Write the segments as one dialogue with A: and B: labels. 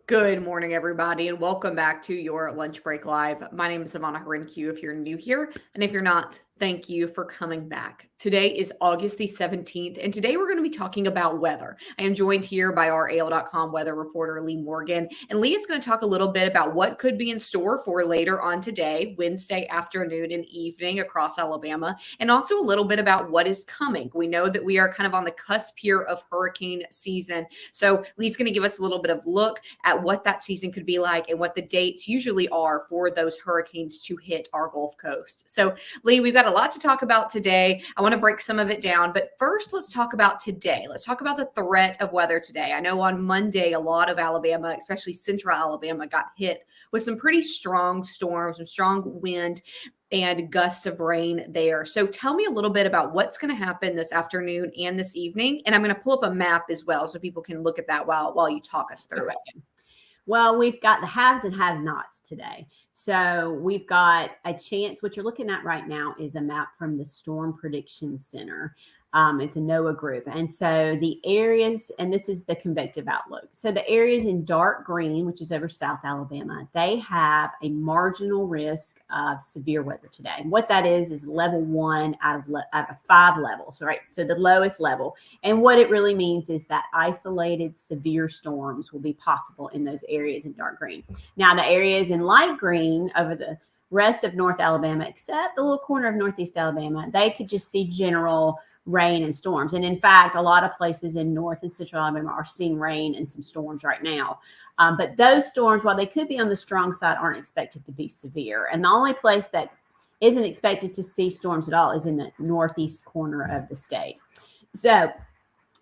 A: Good morning, everybody, and welcome back to your Lunch Break Live. My name is Savannah Harinque if you're new here, and if you're not, thank you for coming back. Today is August the 17th, and today we're going to be talking about weather. I am joined here by our AL.com weather reporter, Leigh Morgan, and Leigh is going to talk a little bit about what could be in store for later on today, Wednesday afternoon and evening across Alabama, and also a little bit about what is coming. We know that we are kind of on the cusp here of hurricane season, so Leigh's going to give us a little bit of look at what that season could be like and what the dates usually are for those hurricanes to hit our Gulf Coast. So, Leigh, we've got a lot to talk about today. I want to break some of it down, but first let's talk about today. Let's talk about the threat of weather today. I know on Monday, a lot of Alabama, especially central Alabama, got hit with some pretty strong storms, some strong wind and gusts of rain there. So tell me a little bit about what's going to happen this afternoon and this evening. And I'm going to pull up a map as well so people can look at that while you talk us through it.
B: Well, we've got the haves and have-nots today. So we've got a chance. What you're looking at right now is a map from the Storm Prediction Center. It's a NOAA group. And so the areas, and this is the convective outlook. So the areas in dark green, which is over South Alabama, they have a marginal risk of severe weather today. And what that is level 1 out of 5 levels, right? So the lowest level. And what it really means is that isolated severe storms will be possible in those areas in dark green. Now, the areas in light green over the rest of North Alabama, except the little corner of Northeast Alabama, they could just see general rain and storms. And in fact, a lot of places in North and Central Alabama are seeing rain and some storms right now. But those storms, while they could be on the strong side, aren't expected to be severe. And the only place that isn't expected to see storms at all is in the northeast corner of the state. So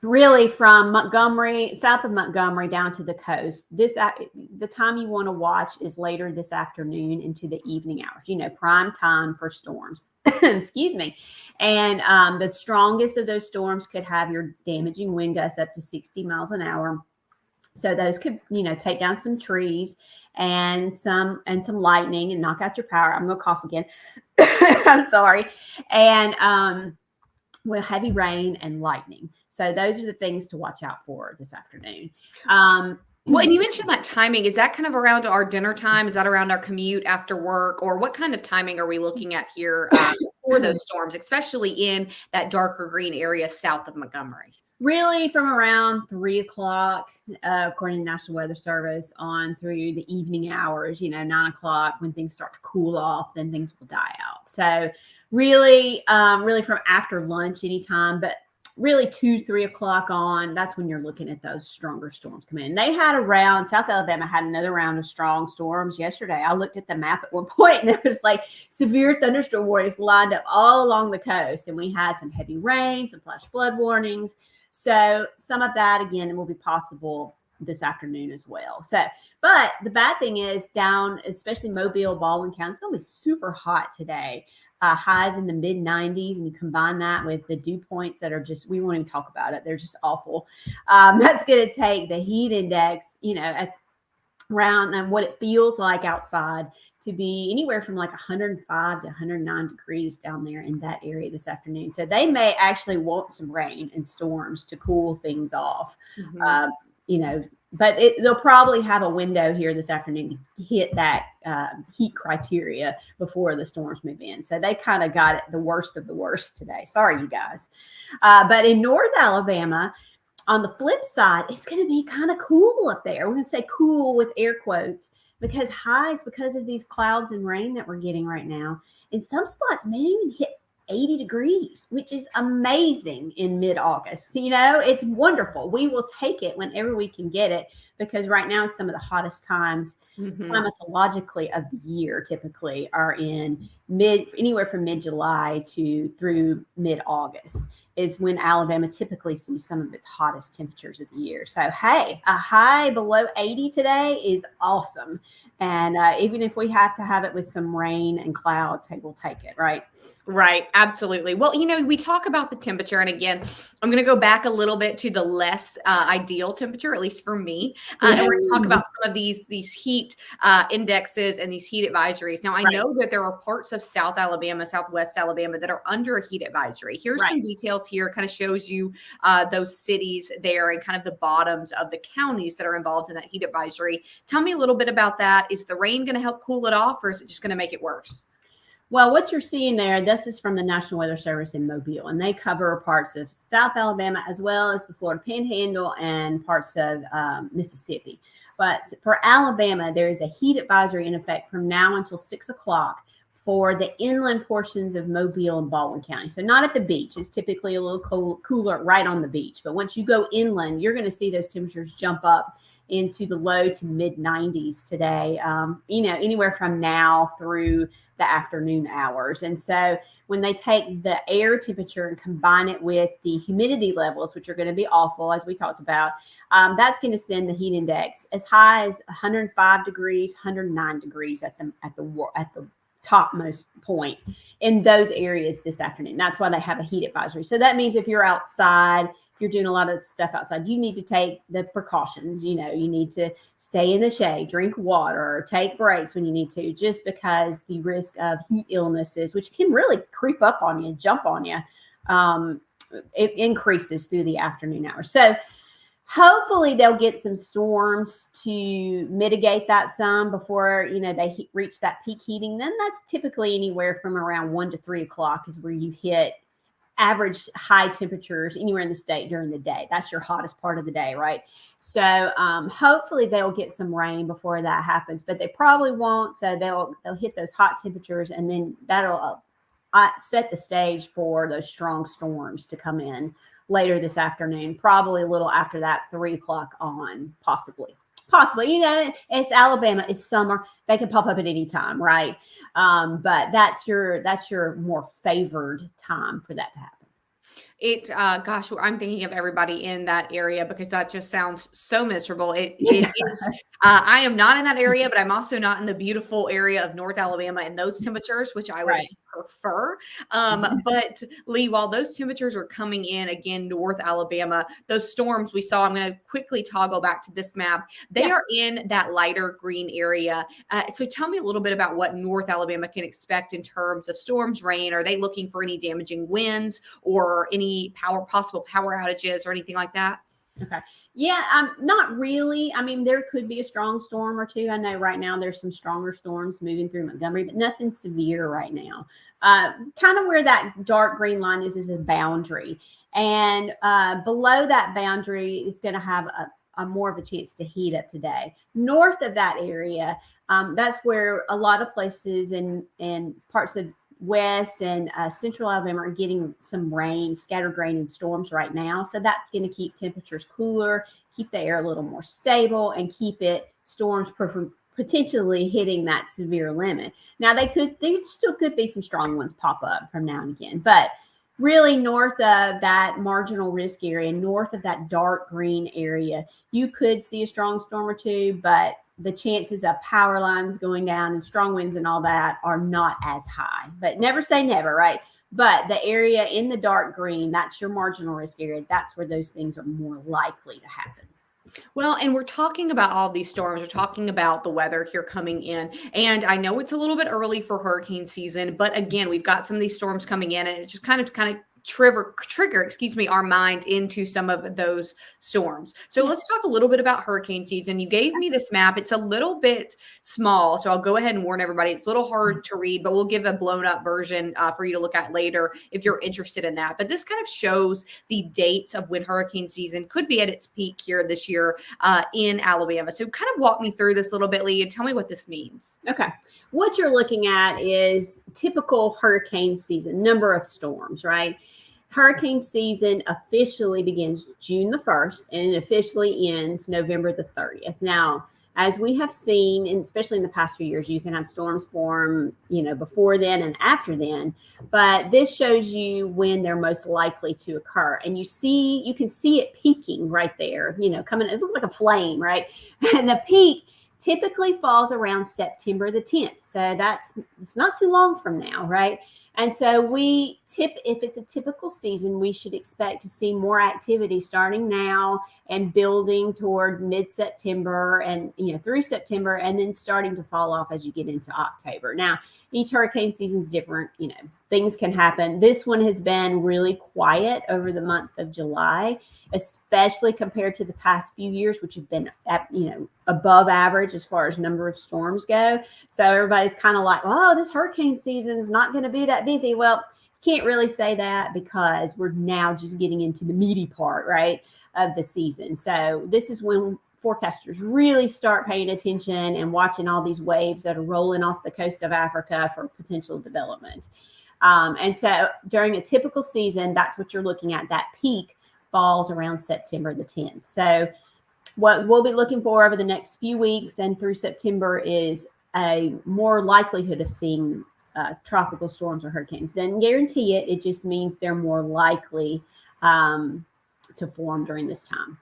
B: really from Montgomery, south of Montgomery down to the coast, the time you want to watch is later this afternoon into the evening hours, prime time for storms. Excuse me. And the strongest of those storms could have your damaging wind gusts up to 60 miles an hour. So those could, take down some trees and some lightning and knock out your power. I'm going to cough again. I'm sorry. And with heavy rain and lightning. So those are the things to watch out for this afternoon.
A: Well, and you mentioned that timing. Is that kind of around our dinner time? Is that around our commute after work? Or what kind of timing are we looking at here for those storms, especially in that darker green area south of Montgomery?
B: Really from around 3 o'clock, according to the National Weather Service, on through the evening hours, 9 o'clock, when things start to cool off, then things will die out. So really from after lunch anytime, but really 2, 3 o'clock on, that's when you're looking at those stronger storms come in. South Alabama had another round of strong storms yesterday. I looked at the map at one point and there was like severe thunderstorm warnings lined up all along the coast. And we had some heavy rain, some flash flood warnings. So some of that, again, will be possible this afternoon as well. But the bad thing is down, especially Mobile, Baldwin County, it's going to be super hot today. Highs in the mid 90s, and you combine that with the dew points that are just, we won't even talk about it. They're just awful. That's going to take the heat index, as around and what it feels like outside to be anywhere from like 105 to 109 degrees down there in that area this afternoon. So they may actually want some rain and storms to cool things off. But they'll probably have a window here this afternoon to hit that heat criteria before the storms move in. So they kind of got it the worst of the worst today. Sorry, you guys. But in North Alabama, on the flip side, it's going to be kind of cool up there. We're going to say cool with air quotes because highs, because of these clouds and rain that we're getting right now, in some spots may even hit 80 degrees, which is amazing in mid-August. It's wonderful. We will take it whenever we can get it because right now some of the hottest times climatologically of the year typically are in anywhere from mid-July to through mid-August is when Alabama typically sees some of its hottest temperatures of the year. So, hey, a high below 80 today is awesome. And even if we have to have it with some rain and clouds, hey, we'll take it, right?
A: Right. Absolutely. Well, we talk about the temperature. And again, I'm going to go back a little bit to the less ideal temperature, at least for me. And we're going to talk about some of these heat indexes and these heat advisories. Now, I know that there are parts of South Alabama, Southwest Alabama that are under a heat advisory. Here's
B: Right.
A: some details here. It kind of shows you those cities there and kind of the bottoms of the counties that are involved in that heat advisory. Tell me a little bit about that. Is the rain going to help cool it off, or is it just going to make it worse?
B: Well, what you're seeing there, this is from the National Weather Service in Mobile, and they cover parts of South Alabama as well as the Florida Panhandle and parts of Mississippi. But for Alabama, there is a heat advisory in effect from now until 6 o'clock for the inland portions of Mobile and Baldwin County. So not at the beach. It's typically a little cooler right on the beach. But once you go inland, you're going to see those temperatures jump up into the low to mid 90s today, anywhere from now through the afternoon hours. And so when they take the air temperature and combine it with the humidity levels, which are going to be awful, as we talked about, that's going to send the heat index as high as 105 degrees, 109 degrees at the topmost point in those areas this afternoon. That's why they have a heat advisory. So that means if you're outside, if you're doing a lot of stuff outside, you need to take the precautions. You need to stay in the shade, drink water, take breaks when you need to, just because the risk of heat illnesses, which can really creep up on you, jump on you, it increases through the afternoon hours. So hopefully they'll get some storms to mitigate that some before, they reach that peak heating. Then that's typically anywhere from around 1 to 3 o'clock is where you hit average high temperatures anywhere in the state during the day. That's your hottest part of the day, right? So hopefully they'll get some rain before that happens, but they probably won't. So they'll hit those hot temperatures, and then that'll set the stage for those strong storms to come in later this afternoon, probably a little after that 3 o'clock on, possibly. It's Alabama, it's summer, they can pop up at any time, right? But that's your more favored time for that to happen.
A: Gosh, I'm thinking of everybody in that area because that just sounds so miserable. It is. I am not in that area, but I'm also not in the beautiful area of North Alabama in those temperatures, which I would prefer. But Leigh, while those temperatures are coming in again, North Alabama, those storms we saw, I'm going to quickly toggle back to this map. They are in that lighter green area. So tell me a little bit about what North Alabama can expect in terms of storms, rain. Are they looking for any damaging winds or any possible power outages or anything like that?
B: Okay. Yeah, not really. I mean, there could be a strong storm or two. I know right now there's some stronger storms moving through Montgomery, but nothing severe right now. Kind of where that dark green line is a boundary. And below that boundary is going to have a more of a chance to heat up today. North of that area, that's where a lot of places in parts of West and Central Alabama are getting some rain, scattered rain and storms right now. So that's going to keep temperatures cooler, keep the air a little more stable, and keep storms potentially hitting that severe limit. Now there still could be some strong ones pop up from now and again, but really north of that marginal risk area, north of that dark green area, you could see a strong storm or two, but the chances of power lines going down and strong winds and all that are not as high. But never say never, right? But the area in the dark green, that's your marginal risk area. That's where those things are more likely to happen.
A: Well, and we're talking about all these storms. We're talking about the weather here coming in. And I know it's a little bit early for hurricane season, but again, we've got some of these storms coming in, and it's just kind of trigger, our mind into some of those storms. So let's talk a little bit about hurricane season. You gave me this map. It's a little bit small, so I'll go ahead and warn everybody. It's a little hard to read, but we'll give a blown up version for you to look at later if you're interested in that. But this kind of shows the dates of when hurricane season could be at its peak here this year in Alabama. So kind of walk me through this a little bit, Leigh, and tell me what this means.
B: Okay. What you're looking at is typical hurricane season, number of storms, right? Hurricane season officially begins June the 1st and it officially ends November the 30th. Now, as we have seen, and especially in the past few years, you can have storms form, before then and after then. But this shows you when they're most likely to occur. And you can see it peaking right there, coming, it looks like a flame, right? And the peak typically falls around September the 10th. So it's not too long from now, right? And so if it's a typical season, we should expect to see more activity starting now and building toward mid-September and through September, and then starting to fall off as you get into October. Now, each hurricane season is different. Things can happen. This one has been really quiet over the month of July, especially compared to the past few years, which have been above average as far as number of storms go. So everybody's kind of like, oh, this hurricane season is not going to be that busy. Well, you can't really say that because we're now just getting into the meaty part, right, of the season. So this is when forecasters really start paying attention and watching all these waves that are rolling off the coast of Africa for potential development. And so during a typical season, that's what you're looking at. That peak falls around September the 10th. So what we'll be looking for over the next few weeks and through September is a more likelihood of seeing tropical storms or hurricanes. Doesn't guarantee it. It just means they're more likely to form during this time.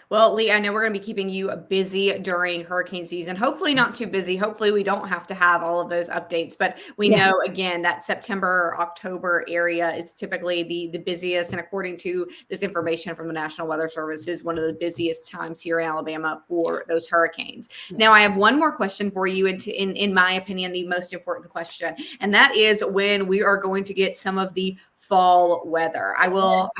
A: Well, Leigh, I know we're going to be keeping you busy during hurricane season. Hopefully not too busy. Hopefully we don't have to have all of those updates. But we know, again, that September, October area is typically the busiest. And according to this information from the National Weather Service, is one of the busiest times here in Alabama for those hurricanes. Now, I have one more question for you, in my opinion, the most important question. And that is when we are going to get some of the fall weather. I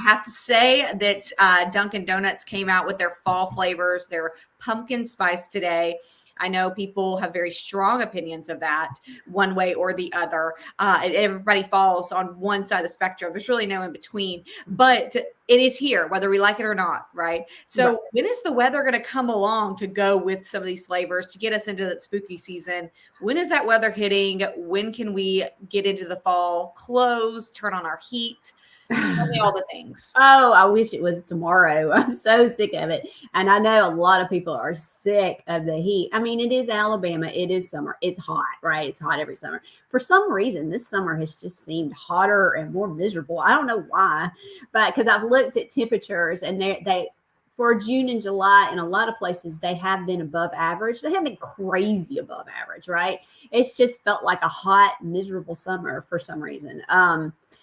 A: have to say that Dunkin' Donuts came out with their fall flavors, their pumpkin spice today. I know people have very strong opinions of that one way or the other. Everybody falls on one side of the spectrum. There's really no in between, but it is here, whether we like it or not, right? So when is the weather going to come along to go with some of these flavors to get us into that spooky season? When is that weather hitting? When can we get into the fall clothes, turn on our heat? Tell me all the things.
B: Oh, I wish it was tomorrow. I'm so sick of it. And I know a lot of people are sick of the heat. I mean, it is Alabama. It is summer. It's hot, right? It's hot every summer. For some reason, this summer has just seemed hotter and more miserable. I don't know why, but because I've looked at temperatures and they for June and July, in a lot of places, they have been above average. They haven't been crazy above average, right? It's just felt like a hot, miserable summer for some reason.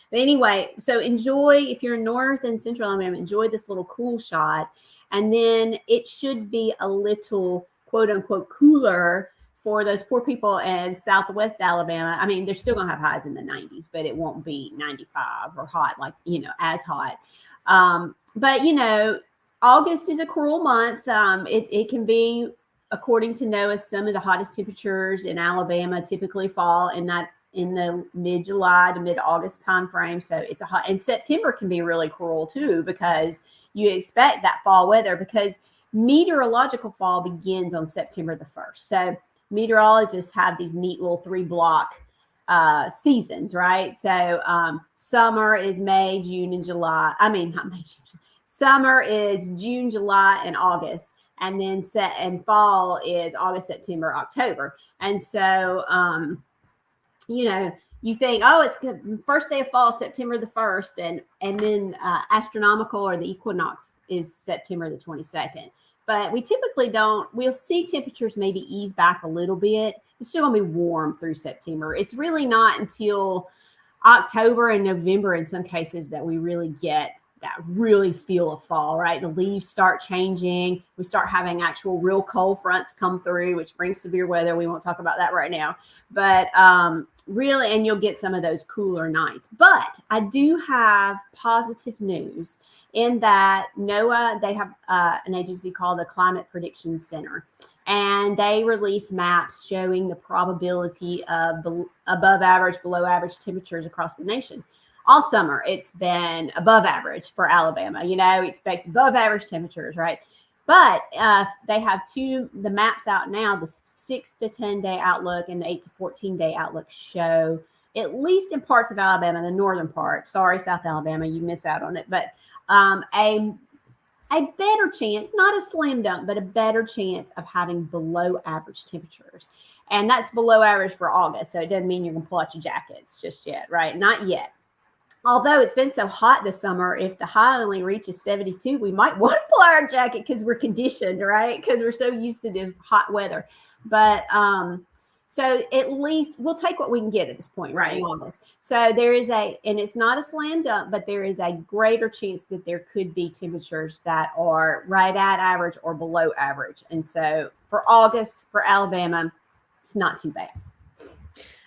B: But anyway, so enjoy, if you're in North and Central Alabama, enjoy this little cool shot. And then it should be a little, quote unquote, cooler for those poor people in Southwest Alabama. I mean, they're still going to have highs in the 90s, but it won't be 95 or hot, like, as hot. But, August is a cruel month. It can be, according to NOAA, some of the hottest temperatures in Alabama typically fall in the mid-July to mid-August timeframe. So it's and September can be really cruel too, because you expect that fall weather, because meteorological fall begins on September the 1st. So meteorologists have these neat little 3-block seasons, right? So summer is May, June, and July. I mean, not May, June. Summer is June, July, and August. And then fall is August, September, October. And so, you think, oh, it's good. First day of fall, September the 1st, and then astronomical, or the equinox, is September the 22nd. But we typically we'll see temperatures maybe ease back a little bit. It's still going to be warm through September. It's really not until October and November in some cases that we really get that really feel of fall, right? The leaves start changing. We start having actual real cold fronts come through, which brings severe weather. We won't talk about that right now. But really, and you'll get some of those cooler nights. But I do have positive news in that NOAA, they have an agency called the Climate Prediction Center, and they release maps showing the probability of above average, below average temperatures across the nation. All summer, it's been above average for Alabama. Expect above average temperatures, right? But they have the maps out now, the 6 to 10 day outlook and the 8 to 14 day outlook show, at least in parts of Alabama, the northern part, sorry, South Alabama, you miss out on it, but a better chance, not a slam dunk, but a better chance of having below average temperatures. And that's below average for August. So it doesn't mean you're going to pull out your jackets just yet, right? Not yet. Although it's been so hot this summer, if the high only reaches 72, we might want to pull our jacket because we're conditioned, right? Because we're so used to this hot weather. But So at least we'll take what we can get at this point, right?
A: Right.
B: On this. So there is and it's not a slam dunk, but there is a greater chance that there could be temperatures that are right at average or below average. And so for August, for Alabama, it's not too bad.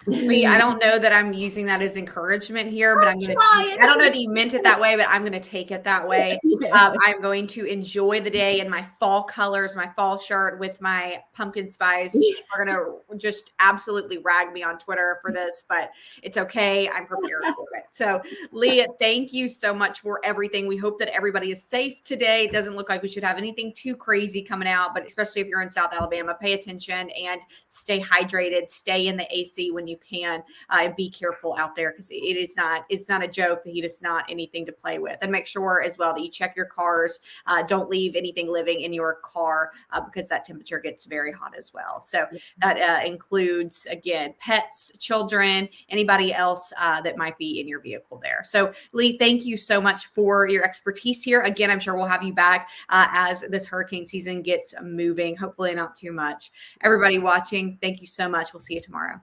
A: Leigh, I don't know that I'm using that as encouragement here, but I'm going to,
B: Try it.
A: I don't know that you meant it that way, but I'm going to take it that way. I'm going to enjoy the day in my fall colors, my fall shirt with my pumpkin spice. People are going to just absolutely rag me on Twitter for this, but it's okay. I'm prepared for it. So, Leigh, thank you so much for everything. We hope that everybody is safe today. It doesn't look like we should have anything too crazy coming out, but especially if you're in South Alabama, pay attention and stay hydrated, stay in the AC when you can, and be careful out there because it's not a joke. The heat is not anything to play with. And make sure as well that you check your cars. Don't leave anything living in your car because that temperature gets very hot as well. So that includes, again, pets, children, anybody else that might be in your vehicle there. So Leigh, thank you so much for your expertise here. Again, I'm sure we'll have you back as this hurricane season gets moving, hopefully not too much. Everybody watching, thank you so much. We'll see you tomorrow.